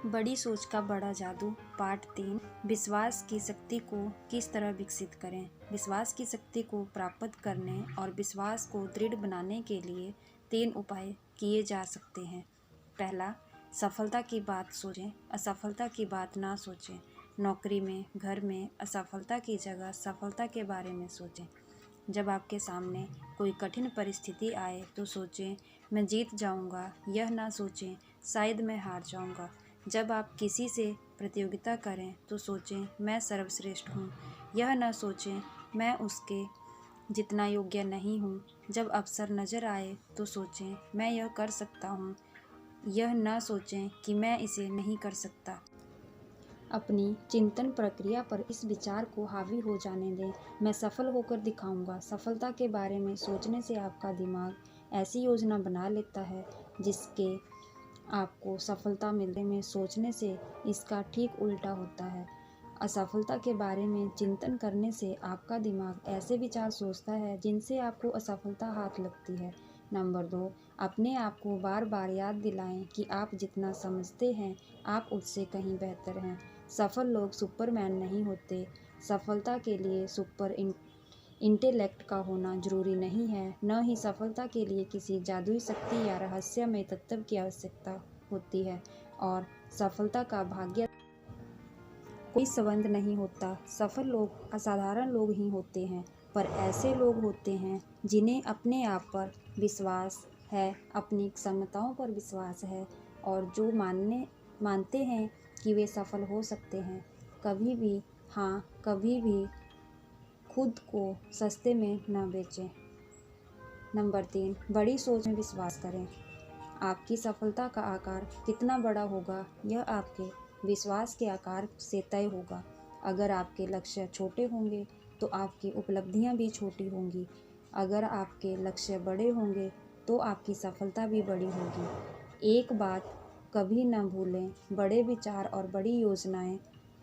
बड़ी सोच का बड़ा जादू पार्ट 3। विश्वास की शक्ति को किस तरह विकसित करें। विश्वास की शक्ति को प्राप्त करने और विश्वास को दृढ़ बनाने के लिए 3 उपाय किए जा सकते हैं। पहला, सफलता की बात सोचें, असफलता की बात ना सोचें। नौकरी में, घर में असफलता की जगह सफलता के बारे में सोचें। जब आपके सामने कोई कठिन परिस्थिति आए तो सोचें मैं जीत जाऊंगा, यह ना सोचें शायद मैं हार जाऊंगा। जब आप किसी से प्रतियोगिता करें तो सोचें मैं सर्वश्रेष्ठ हूँ, यह न सोचें मैं उसके जितना योग्य नहीं हूँ। जब अवसर नज़र आए तो सोचें मैं यह कर सकता हूँ, यह न सोचें कि मैं इसे नहीं कर सकता। अपनी चिंतन प्रक्रिया पर इस विचार को हावी हो जाने दें, मैं सफल होकर दिखाऊंगा। सफलता के बारे में सोचने से आपका दिमाग ऐसी योजना बना लेता है जिसके आपको सफलता मिलने में सोचने से इसका ठीक उल्टा होता है। असफलता के बारे में चिंतन करने से आपका दिमाग ऐसे विचार सोचता है जिनसे आपको असफलता हाथ लगती है। नंबर 2, अपने आप को बार बार याद दिलाएं कि आप जितना समझते हैं आप उससे कहीं बेहतर हैं। सफल लोग सुपरमैन नहीं होते। सफलता के लिए सुपर इंटेलेक्ट का होना जरूरी नहीं है, न ही सफलता के लिए किसी जादुई शक्ति या रहस्यमय तत्व की आवश्यकता होती है। और सफलता का भाग्य कोई संबंध नहीं होता। सफल लोग असाधारण लोग ही होते हैं, पर ऐसे लोग होते हैं जिन्हें अपने आप पर विश्वास है, अपनी क्षमताओं पर विश्वास है और जो मानते हैं कि वे सफल हो सकते हैं। कभी भी, हाँ कभी भी खुद को सस्ते में न बेचें। नंबर 3, बड़ी सोच में विश्वास करें। आपकी सफलता का आकार कितना बड़ा होगा यह आपके विश्वास के आकार से तय होगा। अगर आपके लक्ष्य छोटे होंगे तो आपकी उपलब्धियां भी छोटी होंगी। अगर आपके लक्ष्य बड़े होंगे तो आपकी सफलता भी बड़ी होगी। एक बात कभी न भूलें, बड़े विचार और बड़ी योजनाएं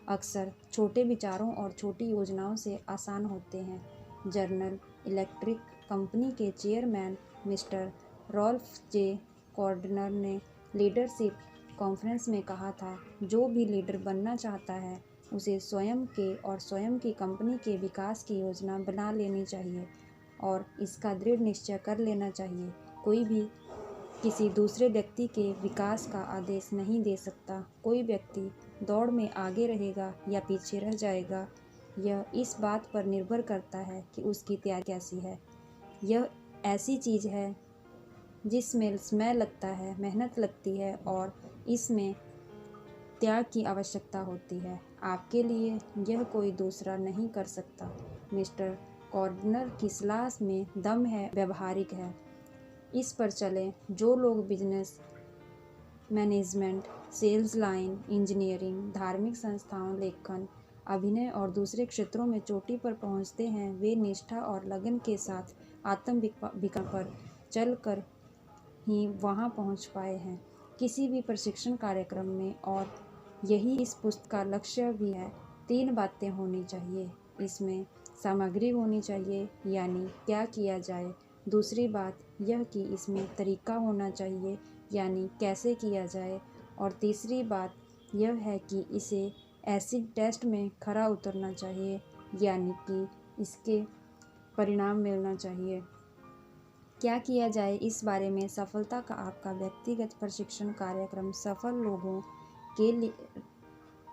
अक्सर छोटे विचारों और छोटी योजनाओं से आसान होते हैं। जनरल इलेक्ट्रिक कंपनी के चेयरमैन मिस्टर रॉल्फ जे कॉर्डनर ने लीडरशिप कॉन्फ्रेंस में कहा था, जो भी लीडर बनना चाहता है उसे स्वयं के और स्वयं की कंपनी के विकास की योजना बना लेनी चाहिए और इसका दृढ़ निश्चय कर लेना चाहिए। कोई भी किसी दूसरे व्यक्ति के विकास का आदेश नहीं दे सकता। कोई व्यक्ति दौड़ में आगे रहेगा या पीछे रह जाएगा, यह इस बात पर निर्भर करता है कि उसकी तैयारी कैसी है। यह ऐसी चीज़ है जिसमें समय लगता है, मेहनत लगती है और इसमें त्याग की आवश्यकता होती है। आपके लिए यह कोई दूसरा नहीं कर सकता। मिस्टर कॉर्डनर की सलाह में दम है, व्यवहारिक है। इस पर चलें। जो लोग business, management, sales line, engineering, धार्मिक संस्थाओं, लेखन, अभिनय और दूसरे क्षेत्रों में चोटी पर पहुंचते हैं, वे निष्ठा और लगन के साथ आत्मविकास पर चलकर ही वहां पहुंच पाए हैं, किसी भी प्रशिक्षण कार्यक्रम में। और यही इस पुस्तक का लक्ष्य भी है। 3 बातें होनी चाहिए इसमें। सामग्री होनी चाहिए, यानी क्या किया जाए। दूसरी बात यह कि इसमें तरीका होना चाहिए, यानी कैसे किया जाए। और तीसरी बात यह है कि इसे एसिड टेस्ट में खरा उतरना चाहिए, यानी कि इसके परिणाम मिलना चाहिए। क्या किया जाए इस बारे में सफलता का आपका व्यक्तिगत प्रशिक्षण कार्यक्रम सफल लोगों के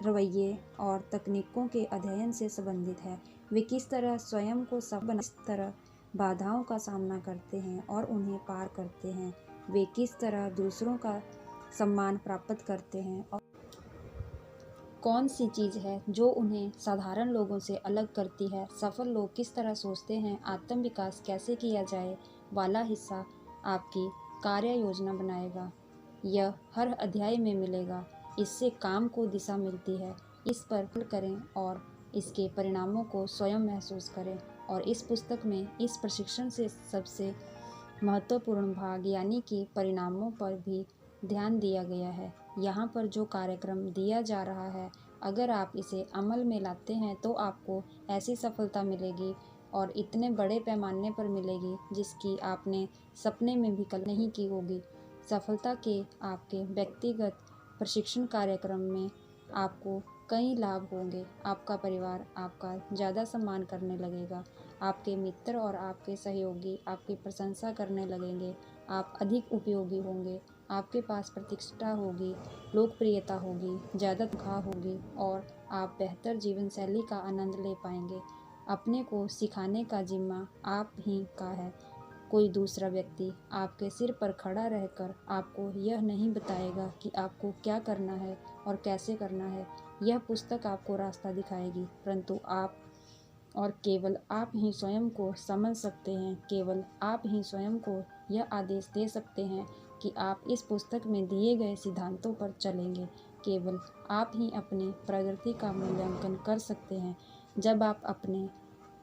रवैये और तकनीकों के अध्ययन से संबंधित है। वे किस तरह स्वयं को सफल बनाने, किस तरह बाधाओं का सामना करते हैं और उन्हें पार करते हैं। वे किस तरह दूसरों का सम्मान प्राप्त करते हैं और कौन सी चीज़ है जो उन्हें साधारण लोगों से अलग करती है। सफल लोग किस तरह सोचते हैं, आत्म विकास कैसे किया जाए वाला हिस्सा आपकी कार्य योजना बनाएगा। यह हर अध्याय में मिलेगा। इससे काम को दिशा मिलती है। इस पर क्लिक करें और इसके परिणामों को स्वयं महसूस करें। और इस पुस्तक में इस प्रशिक्षण से सबसे महत्वपूर्ण भाग यानी कि परिणामों पर भी ध्यान दिया गया है। यहाँ पर जो कार्यक्रम दिया जा रहा है, अगर आप इसे अमल में लाते हैं तो आपको ऐसी सफलता मिलेगी और इतने बड़े पैमाने पर मिलेगी जिसकी आपने सपने में भी कल्पना नहीं की होगी। सफलता के आपके व्यक्तिगत प्रशिक्षण कार्यक्रम में आपको कई लाभ होंगे। आपका परिवार आपका ज़्यादा सम्मान करने लगेगा। आपके मित्र और आपके सहयोगी आपकी प्रशंसा करने लगेंगे। आप अधिक उपयोगी होंगे। आपके पास प्रतिष्ठा होगी, लोकप्रियता होगी, ज़्यादा तनख्वाह होगी और आप बेहतर जीवन शैली का आनंद ले पाएंगे। अपने को सिखाने का जिम्मा आप ही का है। कोई दूसरा व्यक्ति आपके सिर पर खड़ा रहकर आपको यह नहीं बताएगा कि आपको क्या करना है और कैसे करना है। यह पुस्तक आपको रास्ता दिखाएगी, परंतु आप और केवल आप ही स्वयं को समझ सकते हैं। केवल आप ही स्वयं को यह आदेश दे सकते हैं कि आप इस पुस्तक में दिए गए सिद्धांतों पर चलेंगे। केवल आप ही अपनी प्रगति का मूल्यांकन कर सकते हैं। जब आप अपने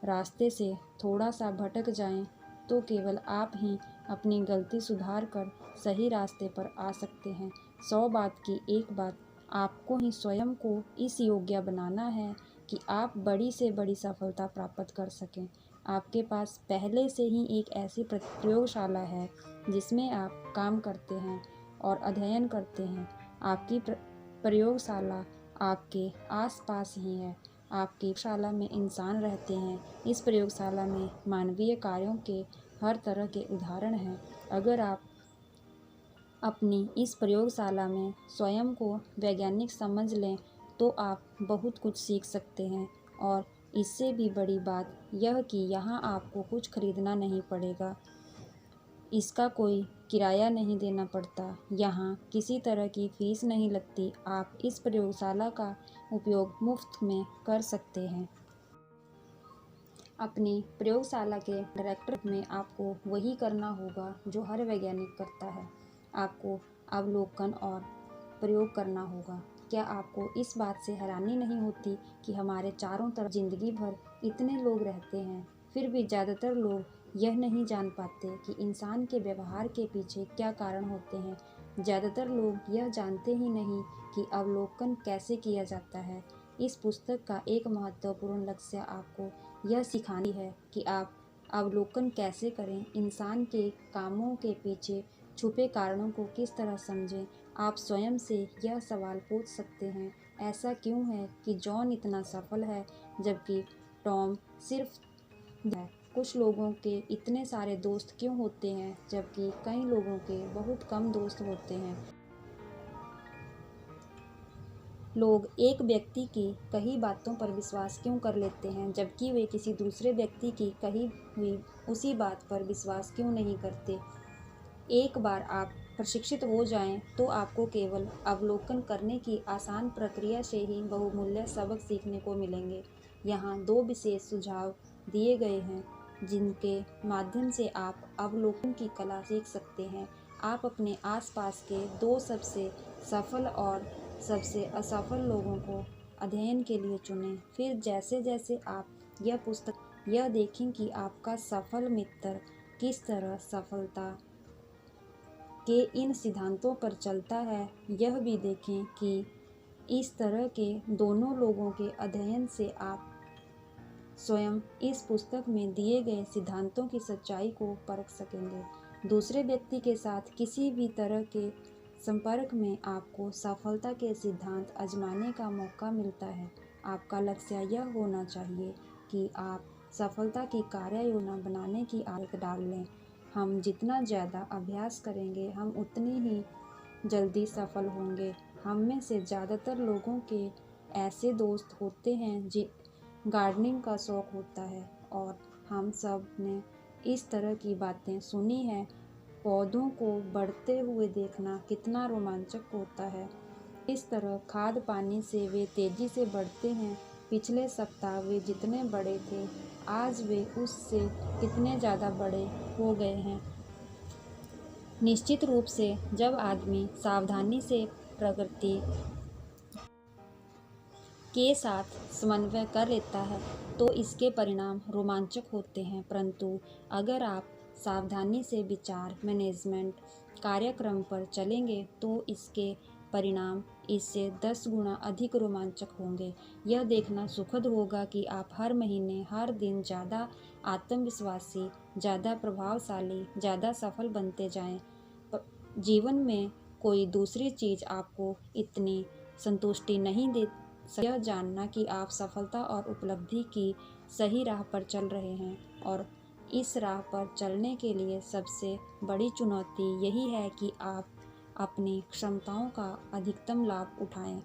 रास्ते से थोड़ा सा भटक जाएं, तो केवल आप ही अपनी गलती सुधार कर सही रास्ते पर आ सकते हैं। 100 बात की एक बात, आपको ही स्वयं को इस योग्य बनाना है कि आप बड़ी से बड़ी सफलता प्राप्त कर सकें। आपके पास पहले से ही एक ऐसी प्रयोगशाला है जिसमें आप काम करते हैं और अध्ययन करते हैं। आपकी प्रयोगशाला आपके आसपास ही है। आपकी प्रयोगशाला में इंसान रहते हैं। इस प्रयोगशाला में मानवीय कार्यों के हर तरह के उदाहरण हैं। अगर आप अपनी इस प्रयोगशाला में स्वयं को वैज्ञानिक समझ लें तो आप बहुत कुछ सीख सकते हैं। और इससे भी बड़ी बात यह कि यहाँ आपको कुछ खरीदना नहीं पड़ेगा। इसका कोई किराया नहीं देना पड़ता। यहाँ किसी तरह की फीस नहीं लगती। आप इस प्रयोगशाला का उपयोग मुफ्त में कर सकते हैं। अपनी प्रयोगशाला के डायरेक्टर में आपको वही करना होगा जो हर वैज्ञानिक करता है। आपको अवलोकन और प्रयोग करना होगा। क्या आपको इस बात से हैरानी नहीं होती कि हमारे चारों तरफ जिंदगी भर इतने लोग रहते हैं, फिर भी ज़्यादातर लोग यह नहीं जान पाते कि इंसान के व्यवहार के पीछे क्या कारण होते हैं। ज़्यादातर लोग यह जानते ही नहीं कि अवलोकन कैसे किया जाता है। इस पुस्तक का एक महत्वपूर्ण लक्ष्य आपको यह सिखानी है कि आप अवलोकन कैसे करें, इंसान के कामों के पीछे छुपे कारणों को किस तरह समझें। आप स्वयं से यह सवाल पूछ सकते हैं, ऐसा क्यों है कि जॉन इतना सफल है जबकि टॉम सिर्फ है। कुछ लोगों के इतने सारे दोस्त क्यों होते हैं जबकि कई लोगों के बहुत कम दोस्त होते हैं। लोग एक व्यक्ति की कही बातों पर विश्वास क्यों कर लेते हैं जबकि वे किसी दूसरे व्यक्ति की कही हुई उसी बात पर विश्वास क्यों नहीं करते। एक बार आप प्रशिक्षित हो जाएं तो आपको केवल अवलोकन करने की आसान प्रक्रिया से ही बहुमूल्य सबक सीखने को मिलेंगे। यहाँ 2 विशेष सुझाव दिए गए हैं जिनके माध्यम से आप अवलोकन की कला सीख सकते हैं। आप अपने आसपास के 2 सबसे सफल और सबसे असफल लोगों को अध्ययन के लिए चुनें। फिर जैसे जैसे आप यह पुस्तक यह देखें कि आपका सफल मित्र किस तरह सफलता के इन सिद्धांतों पर चलता है, यह भी देखें कि इस तरह के दोनों लोगों के अध्ययन से आप स्वयं इस पुस्तक में दिए गए सिद्धांतों की सच्चाई को परख सकेंगे। दूसरे व्यक्ति के साथ किसी भी तरह के संपर्क में आपको सफलता के सिद्धांत आजमाने का मौका मिलता है। आपका लक्ष्य यह होना चाहिए कि आप सफलता की कार्य योजना बनाने की आदत डाल लें। हम जितना ज़्यादा अभ्यास करेंगे हम उतनी ही जल्दी सफल होंगे। हम में से ज़्यादातर लोगों के ऐसे दोस्त होते हैं जिन्हें गार्डनिंग का शौक़ होता है और हम सब ने इस तरह की बातें सुनी हैं। पौधों को बढ़ते हुए देखना कितना रोमांचक होता है। इस तरह खाद पानी से वे तेज़ी से बढ़ते हैं। पिछले सप्ताह वे जितने बड़े थे आज वे उससे कितने ज़्यादा बड़े हो गए हैं। निश्चित रूप से जब आदमी सावधानी से प्रकृति के साथ समन्वय कर लेता है तो इसके परिणाम रोमांचक होते हैं। परंतु अगर आप सावधानी से विचार मैनेजमेंट कार्यक्रम पर चलेंगे तो इसके परिणाम इससे 10 गुना अधिक रोमांचक होंगे। यह देखना सुखद होगा कि आप हर महीने हर दिन ज़्यादा आत्मविश्वासी, ज़्यादा प्रभावशाली, ज़्यादा सफल बनते जाएं। जीवन में कोई दूसरी चीज़ आपको इतनी संतुष्टि नहीं दे। यह जानना कि आप सफलता और उपलब्धि की सही राह पर चल रहे हैं, और इस राह पर चलने के लिए सबसे बड़ी चुनौती यही है कि आप अपनी क्षमताओं का अधिकतम लाभ उठाएं।